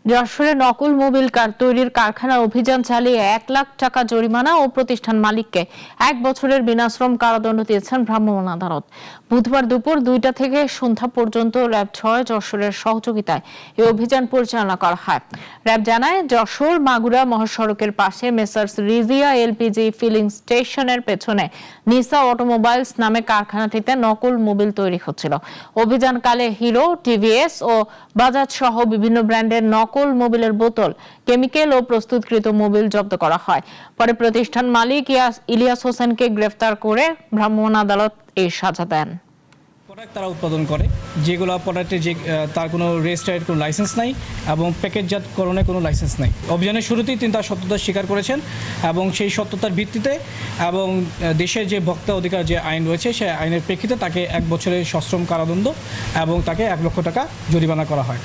যশোরে নকল মোবিল কার তৈরির কারখানা অভিযান চালিয়ে ১ লাখ টাকা জরিমানা ও প্রতিষ্ঠান মালিককে ১ বছরের বিনাশ্রম কারাদণ্ড দিয়েছেন ভ্রাম্যমাণ আদালত। বুধবার দুপুর ২টা থেকে সন্ধ্যা পর্যন্ত র্যাব ৬ যশোরের সহযোগিতায় এই অভিযান পরিচালনা করা হয়। র্যাব জানায়, যশোর মাগুরা মহাসড়কের পাশে মেসার্স রিজিয়া এলপিজি ফিলিং স্টেশনের পেছনে নিসা অটোমোবাইলস নামে কারখানাটিতে নকল মোবিল তৈরি হচ্ছিল। অভিযানকালে হিরো, টিভিএস ও বাজাজ সহ বিভিন্ন ব্র্যান্ডের নকল মোবিলের বোতল, কেমিক্যাল ও প্রস্তুতকৃত মোবিল জব্দ করা হয়। পরে প্রতিষ্ঠান মালিক ইলিয়াস হোসেনকে গ্রেফতার করে ভ্রাম্যমাণ আদালত এই সাজা দেন। প্রোডাক্ট তারা উৎপাদন করে, যেগুলো প্রোডাক্টে যে তার কোনো রেজিস্টার্ড কোনো লাইসেন্স নাই এবং প্যাকেটজাতকরণে কোনো লাইসেন্স নাই। অভিযানের শুরুতেই তিনি তার সত্যতা স্বীকার করেছেন এবং সেই সত্যতার ভিত্তিতে এবং দেশের যে ভোক্তা অধিকার যে আইন রয়েছে সেই আইনের প্রেক্ষিতে তাকে ১ বছরের সশ্রম কারাদণ্ড এবং তাকে ১ লক্ষ টাকা জরিমানা করা হয়।